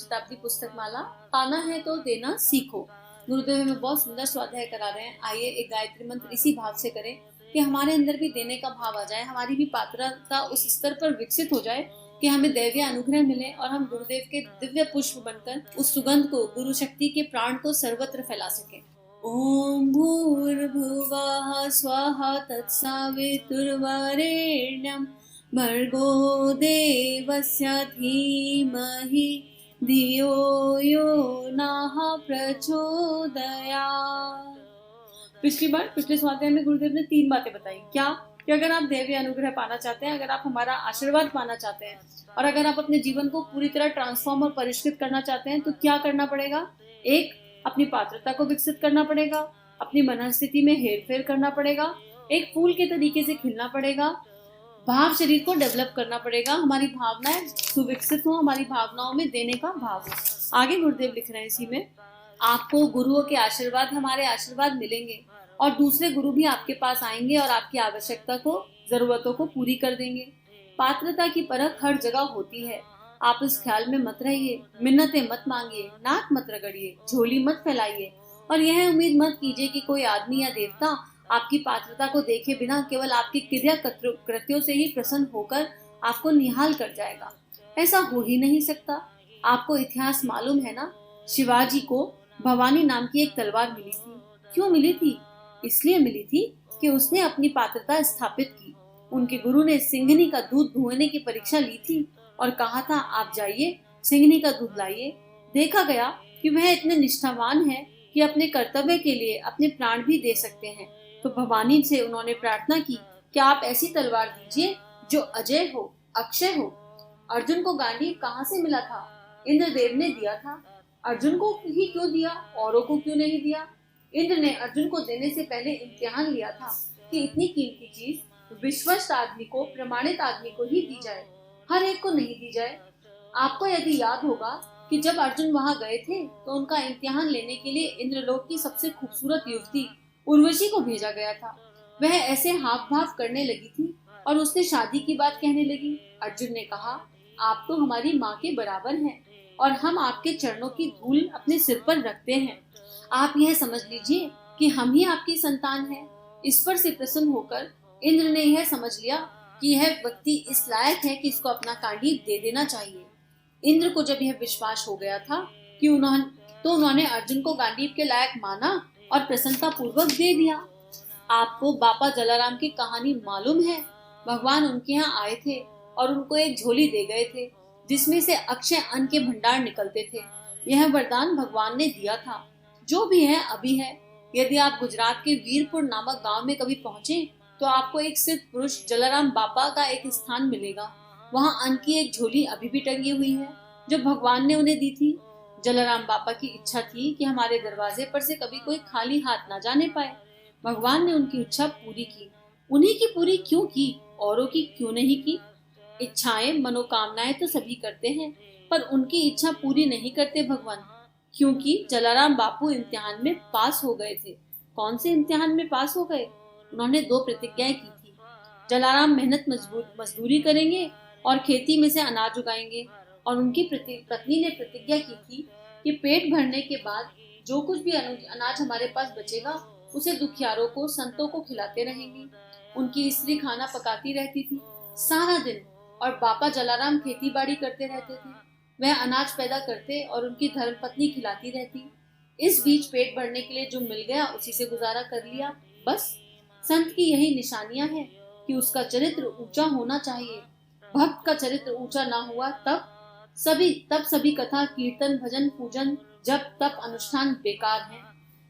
शताब्दी पुस्तक माला, पाना है तो देना सीखो। गुरुदेव हमें बहुत सुंदर स्वाध्याय करा रहे हैं। आइए एक गायत्री मंत्र इसी भाव से करें कि हमारे अंदर भी देने का भाव आ जाए, हमारी भी पात्रता उस स्तर पर विकसित हो जाए कि हमें दैवीय अनुग्रह मिले और हम गुरुदेव के दिव्य पुष्प बनकर उस सुगंध को, गुरु शक्ति के प्राण को सर्वत्र फैला सकें। ओम भूर्भुवः स्वः तत्सवितुर्वरेण्यं भर्गो देवस्य धीमहि धियो यो नः प्रचोदयात्। पिछले स्वाध्याय में गुरुदेव ने 3 बातें बताई। क्या? कि अगर आप दैवीय अनुग्रह पाना चाहते हैं, अगर आप हमारा आशीर्वाद पाना चाहते हैं और अगर आप अपने जीवन को पूरी तरह ट्रांसफॉर्म और परिष्कृत करना चाहते हैं तो क्या करना पड़ेगा? एक, अपनी पात्रता को विकसित करना पड़ेगा, अपनी मनस्थिति में हेरफेर करना पड़ेगा, एक फूल के तरीके से खिलना पड़ेगा, भाव शरीर को डेवलप करना पड़ेगा, हमारी भावनाएं सुविकसित हो, हमारी भावनाओं में देने का भाव हो। आगे गुरुदेव लिख रहे हैं इसी में, आपको गुरुओं के आशीर्वाद, हमारे आशीर्वाद मिलेंगे और दूसरे गुरु भी आपके पास आएंगे और आपकी आवश्यकता को, जरूरतों को पूरी कर देंगे। पात्रता की परख हर जगह होती है। आप इस ख्याल में मत रहिए, मिन्नतें मत मांगिए, नाक मत रगड़िए, झोली मत फैलाइए और यह उम्मीद मत कीजिए कि कोई आदमी या देवता आपकी पात्रता को देखे बिना केवल आपकी क्रिया कृत्यों से ही प्रसन्न होकर आपको निहाल कर जाएगा। ऐसा हो ही नहीं सकता। आपको इतिहास मालूम है ना, शिवाजी को भवानी नाम की एक तलवार मिली थी। क्यों मिली थी? इसलिए मिली थी कि उसने अपनी पात्रता स्थापित की। उनके गुरु ने सिंघनी का दूध धोने की परीक्षा ली थी और कहा था, आप जाइए सिंघनी का दूध लाइए। देखा गया कि वह इतने निष्ठावान है कि अपने कर्तव्य के लिए अपने प्राण भी दे सकते हैं। तो भवानी से उन्होंने प्रार्थना की कि आप ऐसी तलवार दीजिए जो अजय हो, अक्षय हो। अर्जुन को गांडीव कहाँ से मिला था? इंद्रदेव ने दिया था। अर्जुन को ही क्यों दिया, औरों को क्यों नहीं दिया? इंद्र ने अर्जुन को देने से पहले इम्तिहान लिया था कि इतनी कीमती चीज विश्वस्त आदमी को, प्रमाणित आदमी को ही दी जाए, हर एक को नहीं दी जाए। आपको यदि याद होगा कि जब अर्जुन वहां गए थे तो उनका इम्तिहान लेने के लिए इंद्रलोक की सबसे खूबसूरत युवती उर्वशी को भेजा गया था। वह ऐसे हाव भाव करने लगी थी और उसने शादी की बात कहने लगी। अर्जुन ने कहा, आप तो हमारी माँ के बराबर हैं और हम आपके चरणों की धूल अपने सिर पर रखते हैं। आप यह समझ लीजिए कि हम ही आपकी संतान हैं। ईश्वर से प्रसन्न होकर इंद्र ने यह समझ लिया कि यह व्यक्ति इस लायक है कि इसको अपना गांडीव दे देना चाहिए। इंद्र को जब यह विश्वास हो गया था कि उन्होंने अर्जुन को गांडीव के लायक माना और प्रसन्नता पूर्वक दे दिया। आपको बापा जलाराम की कहानी मालूम है। भगवान उनके यहाँ आए थे और उनको एक झोली दे गए थे जिसमें से अक्षय अन्न के भंडार निकलते थे। यह वरदान भगवान ने दिया था। जो भी है अभी है। यदि आप गुजरात के वीरपुर नामक गांव में कभी पहुंचे तो आपको एक सिद्ध पुरुष जलाराम बापा का एक स्थान मिलेगा। वहां अन्न की एक झोली अभी भी टंगी हुई है जो भगवान ने उन्हें दी थी। जलाराम बापा की इच्छा थी कि हमारे दरवाजे पर से कभी कोई खाली हाथ न जाने पाए। भगवान ने उनकी इच्छा पूरी की। उन्हीं की पूरी क्यों की, औरों की क्यों नहीं की? इच्छाएं, मनोकामनाएं तो सभी करते हैं पर उनकी इच्छा पूरी नहीं करते भगवान, क्योंकि जलाराम बापू इम्तिहान में पास हो गए थे। कौन से इम्तिहान में पास हो गए? उन्होंने 2 प्रतिज्ञाएं की थी। जलाराम मेहनत मजदूरी करेंगे और खेती में से अनाज उगाएंगे। और उनकी पत्नी ने प्रतिज्ञा की थी कि पेट भरने के बाद जो कुछ भी अनाज हमारे पास बचेगा उसे दुखियारों को, संतों को खिलाते रहेंगे। उनकी स्त्री खाना पकाती रहती थी सारा दिन और बापा जलाराम खेती बाड़ी करते रहते थे। वह अनाज पैदा करते और उनकी धर्मपत्नी खिलाती रहती। इस बीच पेट भरने के लिए जो मिल गया उसी से गुजारा कर लिया। बस संत की यही निशानियां हैं कि उसका चरित्र ऊंचा होना चाहिए। भक्त का चरित्र ऊंचा ना हुआ तब सभी कथा, कीर्तन, भजन, पूजन, जप, तप, अनुष्ठान बेकार हैं।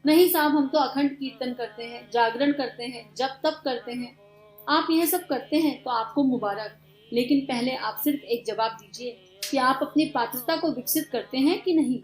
नहीं साहब, हम तो अखंड कीर्तन करते हैं, जागरण करते हैं, जप तप करते हैं। आप यह सब करते हैं तो आपको मुबारक, लेकिन पहले आप सिर्फ एक जवाब दीजिए कि आप अपनी पात्रता को विकसित करते हैं कि नहीं।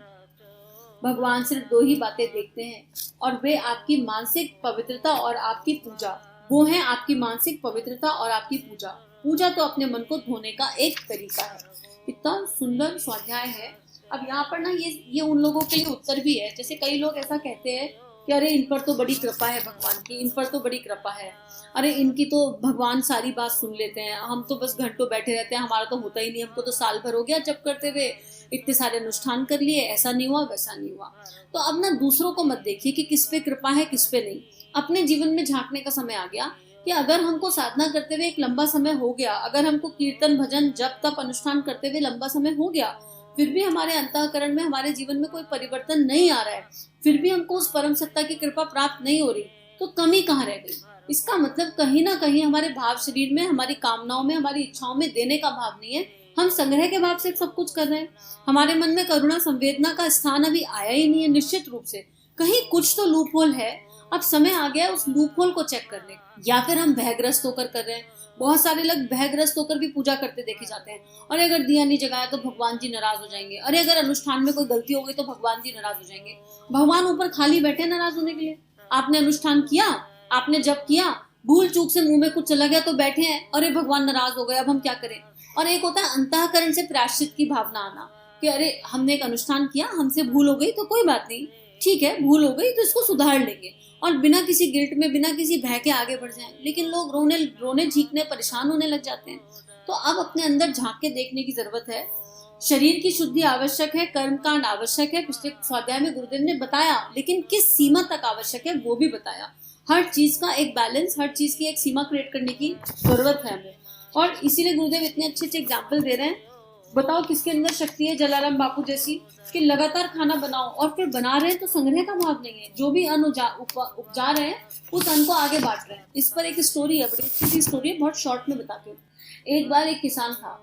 भगवान सिर्फ 2 ही बातें देखते हैं और वे आपकी मानसिक पवित्रता और आपकी पूजा। वो है आपकी मानसिक पवित्रता और आपकी पूजा। पूजा तो अपने मन को धोने का एक तरीका है। इतना सुंदर स्वाध्याय है। अब यहाँ पर ना ये उन लोगों के लिए उत्तर भी है। जैसे कई लोग ऐसा कहते हैं कि अरे इन पर तो बड़ी कृपा है भगवान की, इन पर तो बड़ी कृपा है, अरे इनकी तो भगवान सारी बात सुन लेते हैं, हम तो बस घंटों बैठे रहते हैं, हमारा तो होता ही नहीं, हमको तो साल भर हो गया जप करते हुए, इतने सारे अनुष्ठान कर लिए, ऐसा नहीं हुआ वैसा नहीं हुआ। तो अब ना दूसरों को मत देखिए कि किस पे कृपा है किस पे नहीं। अपने जीवन में झांकने का समय आ गया कि अगर हमको साधना करते हुए एक लंबा समय हो गया, अगर हमको कीर्तन भजन जप तप अनुष्ठान करते हुए लंबा समय हो गया, फिर भी हमारे अंतःकरण में हमारे जीवन में कोई परिवर्तन नहीं आ रहा है, फिर भी हमको उस परम सत्ता की कृपा प्राप्त नहीं हो रही, तो कमी कहाँ रह गई? इसका मतलब कहीं ना कहीं हमारे भाव शरीर में, हमारी कामनाओं में, हमारी इच्छाओं में देने का भाव नहीं है। हम संग्रह के भाव से सब कुछ कर रहे हैं। हमारे मन में करुणा संवेदना का स्थान अभी आया ही नहीं है। निश्चित रूप से कहीं कुछ तो लूप होल है। अब समय आ गया है उस लूप होल को चेक करने। या फिर हम भयग्रस्त होकर कर रहे हैं। बहुत सारे लोग भयग्रस्त होकर भी पूजा करते देखे जाते हैं। अरे अगर दिया नहीं जगाया तो भगवान जी नाराज हो जाएंगे, अरे अगर अनुष्ठान में कोई गलती हो गई तो भगवान जी नाराज हो जाएंगे। भगवान ऊपर खाली बैठे नाराज होने के लिए? आपने अनुष्ठान किया, आपने जप किया, भूल चूक से मुंह में कुछ चला गया तो बैठे हैं, अरे भगवान नाराज हो गए, अब हम क्या करें। और एक होता है अंतःकरण से प्रायश्चित की भावना आना कि अरे हमने एक अनुष्ठान किया, हमसे भूल हो गई तो कोई बात नहीं, ठीक है भूल हो गई तो इसको सुधार लेंगे, और बिना किसी गिल्ट में, बिना किसी भय के आगे बढ़ जाएं। लेकिन लोग रोने झीकने परेशान होने लग जाते हैं। तो अब अपने अंदर झांक के देखने की जरूरत है। शरीर की शुद्धि आवश्यक है, कर्म कांड आवश्यक है, पिछले स्वाध्याय में गुरुदेव ने बताया, लेकिन किस सीमा तक आवश्यक है वो भी बताया। हर चीज का एक बैलेंस, हर चीज की एक सीमा क्रिएट करने की जरूरत है हमें। और इसीलिए गुरुदेव इतने अच्छे अच्छे एग्जाम्पल दे रहे हैं। बताओ किसके अंदर शक्ति है जलाराम बापू जैसी, कि लगातार खाना बनाओ और फिर बना रहे हैं तो संग्रह का भाव नहीं है। जो भी अन्न उपजा रहे हैं उस अन्न को आगे बांट रहे हैं। इस पर एक स्टोरी है, बड़ी अच्छी सी स्टोरी है, बहुत शॉर्ट में बताती हूँ। एक बार एक किसान था,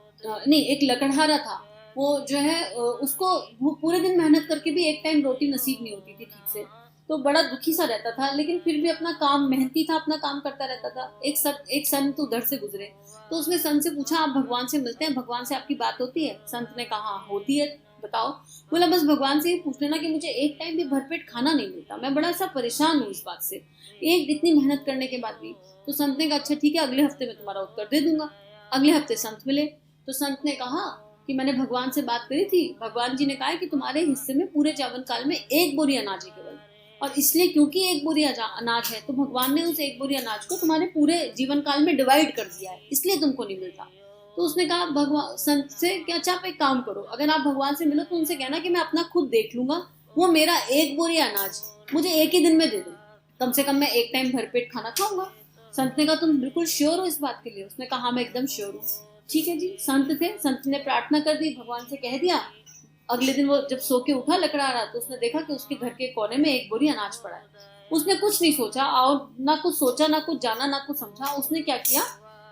नहीं एक लकड़हारा था। वो जो है उसको पूरे दिन मेहनत करके भी एक टाइम रोटी नसीब नहीं होती थी ठीक से, तो बड़ा दुखी सा रहता था। लेकिन फिर भी अपना काम, मेहनती था, अपना काम करता रहता था। एक संत उधर से गुजरे तो उसने संत से पूछा, आप भगवान से मिलते हैं, भगवान से आपकी बात होती है? संत ने कहा हाँ होती है, बताओ। बोला बस भगवान से ये पूछ लेना कि मुझे एक टाइम भी भरपेट खाना नहीं मिलता, मैं बड़ा सा परेशान हूँ इस बात से, एक इतनी मेहनत करने के बाद भी। तो संत ने कहा अच्छा ठीक है, अगले हफ्ते में तुम्हारा उत्तर दे दूंगा। अगले हफ्ते संत मिले तो संत ने कहा कि मैंने भगवान से बात करी थी, भगवान जी ने कहा कि तुम्हारे हिस्से में पूरे जीवन काल में एक बोरी अनाज है केवल, और इसलिए क्योंकि एक बोरी अनाज है तो भगवान ने उस एक बोरी अनाज को तुम्हारे पूरे जीवन काल में डिवाइड कर दिया है, इसलिए तुमको नहीं मिलता। तो उसने कहा भगवान संत से कि अच्छा आप एक काम करो, अगर आप भगवान से मिलो तो उनसे कहना कि मैं अपना खुद देख लूंगा, वो मेरा एक बोरी अनाज मुझे एक ही दिन में दे दो, कम से कम मैं एक टाइम भरपेट खाना खाऊंगा। संत ने कहा तुम बिल्कुल श्योर हो इस बात के लिए? उसने कहा हाँ मैं एकदम श्योर हूँ। ठीक है जी, संत थे, संत ने प्रार्थना कर दी, भगवान से कह दिया। अगले दिन वो जब सो के उठा लकड़ा रहा तो उसने देखा कि उसके घर के कोने में एक बोरी अनाज पड़ा है। उसने कुछ नहीं सोचा, और ना कुछ सोचा, ना कुछ जाना, ना कुछ समझा। उसने क्या किया,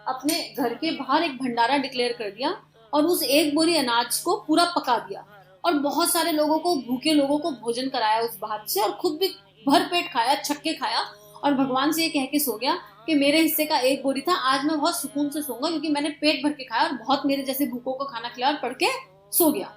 अपने घर के बाहर एक भंडारा डिक्लेयर कर दिया और उस एक बोरी अनाज को पूरा पका दिया और बहुत सारे लोगों को, भूखे लोगों को भोजन कराया उस भात से, और खुद भी भर पेट खाया, छक्के खाया। और भगवान से ये कह के सो गया कि मेरे हिस्से का एक बोरी था, आज मैं बहुत सुकून से सोऊंगा क्योंकि मैंने पेट भर के खाया और बहुत मेरे जैसे भूखों को खाना खिलाया और पढ़ के सो गया।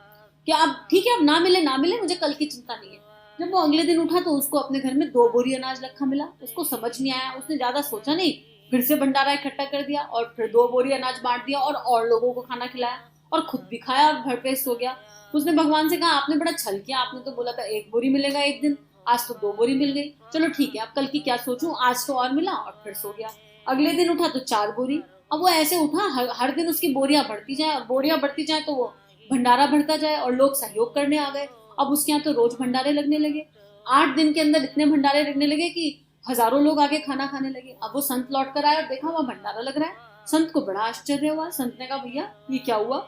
क्या अब ठीक है, अब ना मिले मुझे कल की चिंता नहीं है। जब वो अगले दिन उठा तो उसको अपने घर में 2 बोरी अनाज रखा मिला। उसको समझ नहीं आया, उसने ज्यादा सोचा नहीं, फिर से भंडारा इकट्ठा कर दिया और फिर 2 बोरी अनाज बांट दिया और लोगों को खाना खिलाया और खुद भी खाया और भर पेट सो गया। उसने भगवान से कहा आपने बड़ा छल किया, आपने तो बोला था 1 बोरी मिलेगा एक दिन, आज तो 2 बोरी मिल गई, चलो ठीक है अब कल की क्या सोचूं, आज तो और मिला, और फिर सो गया। अगले दिन उठा तो 4 बोरी। अब वो ऐसे उठा, हर दिन उसकी बोरियां बढ़ती जाए और बोरियां बढ़ती जाए तो वो भंडारा बढ़ता जाए और लोग सहयोग करने आ गए। अब उसके यहाँ तो रोज भंडारे लगने लगे। 8 दिन के अंदर इतने भंडारे लगने लगे कि हजारों लोग आगे खाना खाने लगे। अब वो संत लौट कर आया और देखा वहां भंडारा लग रहा है। संत को बड़ा आश्चर्य हुआ। संत ने कहा भैया ये क्या हुआ?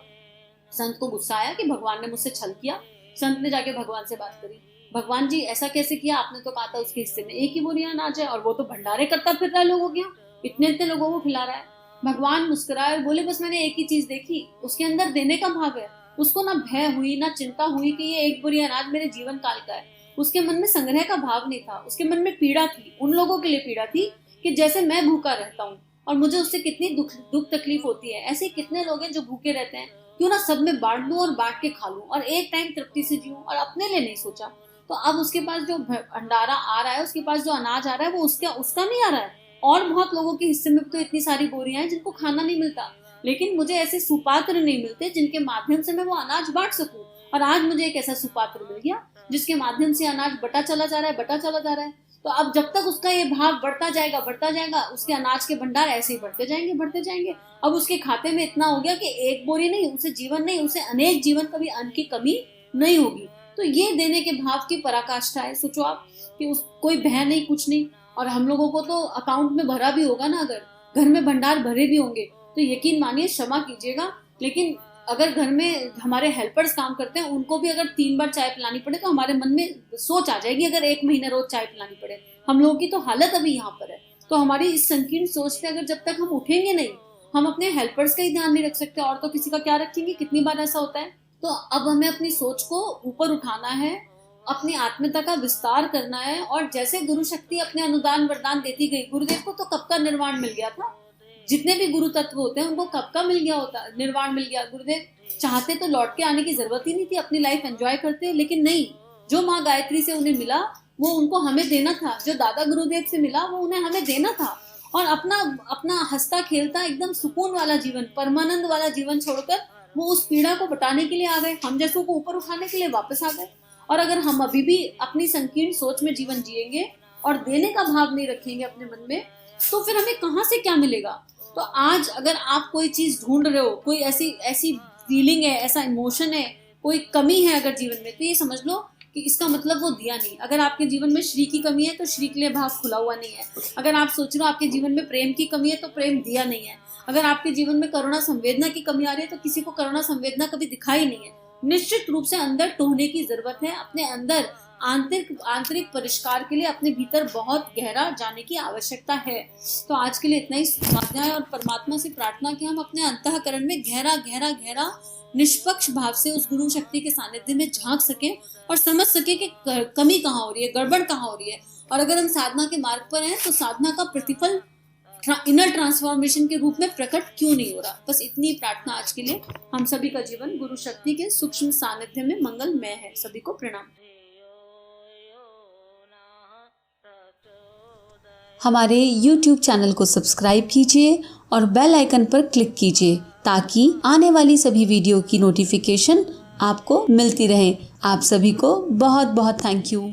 संत को गुस्सा आया कि भगवान ने मुझसे छल किया। संत ने जाके भगवान से बात करी, भगवान जी ऐसा कैसे किया, आपने तो कहा था उसके हिस्से में एक ही बोरी अनाज है और वो तो भंडारे करता फिर रहा है लोगों के, इतने इतने लोगों को खिला रहा है। भगवान मुस्कुराए और बोले बस मैंने एक ही चीज देखी, उसके अंदर देने का भाव है। उसको ना भय हुई, ना चिंता हुई कि ये एक बोरी अनाज मेरे जीवन काल का है। उसके मन में संग्रह का भाव नहीं था, उसके मन में पीड़ा थी, उन लोगों के लिए पीड़ा थी कि जैसे मैं भूखा रहता हूँ और मुझे उससे कितनी दुख तकलीफ होती है, ऐसे कितने लोग हैं जो भूखे रहते हैं, क्यों ना सब में बांट लूं और बांट के खा लूं और एक टाइम तृप्ति से जीऊं, और अपने लिए नहीं सोचा। तो अब उसके पास जो भंडारा आ रहा है, उसके पास जो अनाज आ रहा है वो उसका नहीं आ रहा है, और बहुत लोगों के हिस्से में तो इतनी सारी बोरियां हैं जिनको खाना नहीं मिलता, लेकिन मुझे ऐसे सुपात्र नहीं मिलते जिनके माध्यम से मैं वो अनाज बांट सकूं। और आज मुझे एक ऐसा सुपात्र मिल गया जिसके माध्यम से अनाज बटा चला जा रहा है। तो अब जब तक उसका ये भाव बढ़ता जाएगा, उसके अनाज के भंडार ऐसे ही बढ़ते जाएंगे। अब उसके खाते में इतना हो गया कि एक बोरी नहीं, उसे जीवन नहीं, उसे अनेक जीवन, कभी अन्न की कमी नहीं होगी। तो ये देने के भाव की पराकाष्ठा है। सोचो आप कि उस कोई भय नहीं, कुछ नहीं। और हम लोगों को तो अकाउंट में भरा भी होगा ना, अगर घर में भंडार भरे भी होंगे तो यकीन मानिए, क्षमा कीजिएगा, लेकिन अगर घर में हमारे हेल्पर्स काम करते हैं, उनको भी अगर 3 बार चाय पिलानी पड़े तो हमारे मन में सोच आ जाएगी, अगर 1 महीने रोज चाय पिलानी पड़े। हम लोगों की तो हालत अभी यहाँ पर है। तो हमारी इस संकीर्ण सोच पे अगर जब तक हम उठेंगे नहीं, हम अपने हेल्पर्स का ही ध्यान नहीं रख सकते और तो किसी का क्या रखेंगे। कितनी बार ऐसा होता है। तो अब हमें अपनी सोच को ऊपर उठाना है, अपनी आत्मीयता का विस्तार करना है। और जैसे गुरु शक्ति अपने अनुदान वरदान देती गई, गुरुदेव को तो कब का निर्वाण मिल गया था। जितने भी गुरु तत्व होते हैं उनको कब का मिल गया होता, निर्वाण मिल गया। गुरुदेव चाहते तो लौट के आने की जरूरत ही नहीं थी, अपनी लाइफ एंजॉय करते, लेकिन नहीं, जो माँ गायत्री से उन्हें मिला वो उनको हमें देना था, जो दादा गुरुदेव से मिला वो उन्हें हमें देना था। और अपना हंसता खेलता एकदम सुकून वाला जीवन, परमानंद वाला जीवन छोड़कर वो उस पीड़ा को बटाने के लिए आ गए, हम जैसों को ऊपर उठाने के लिए वापस आ गए। और अगर हम अभी भी अपनी संकीर्ण सोच में जीवन जिएंगे और देने का भाव नहीं रखेंगे अपने मन में, तो फिर हमें कहाँ से क्या मिलेगा। तो आज अगर आप कोई चीज ढूंढ रहे हो, कोई ऐसी फीलिंग है, ऐसा इमोशन है, कोई कमी है अगर जीवन में, तो ये समझ लो कि इसका मतलब वो दिया नहीं। अगर आपके जीवन में श्री की कमी है तो श्री के लिए भाव खुला हुआ नहीं है। अगर आप सोच रहे हो आपके जीवन में प्रेम की कमी है तो प्रेम दिया नहीं है। अगर आपके जीवन में करुणा संवेदना की कमी आ रही है तो किसी को करुणा संवेदना कभी दिखाई नहीं है। निश्चित रूप से अंदर टोहने की जरूरत है, अपने अंदर आंतरिक परिष्कार के लिए अपने भीतर बहुत गहरा जाने की आवश्यकता है। तो आज के लिए इतना ही साधना है और परमात्मा से प्रार्थना कि हम अपने अंतःकरण में गहरा निष्पक्ष भाव से उस गुरु शक्ति के सानिध्य में झांक सके और समझ सके कि कमी कहाँ हो रही है, गड़बड़ कहाँ हो रही है। और अगर हम साधना के मार्ग पर हैं तो साधना का प्रतिफल इनर ट्रांसफॉर्मेशन के रूप में प्रकट क्यों नहीं हो रहा। बस इतनी प्रार्थना आज के लिए। हम सभी का जीवन गुरु शक्ति के सूक्ष्म सानिध्य में मंगलमय है। सभी को प्रणाम। हमारे YouTube चैनल को सब्सक्राइब कीजिए और बेल आइकन पर क्लिक कीजिए ताकि आने वाली सभी वीडियो की नोटिफिकेशन आपको मिलती रहे। आप सभी को बहुत बहुत थैंक यू।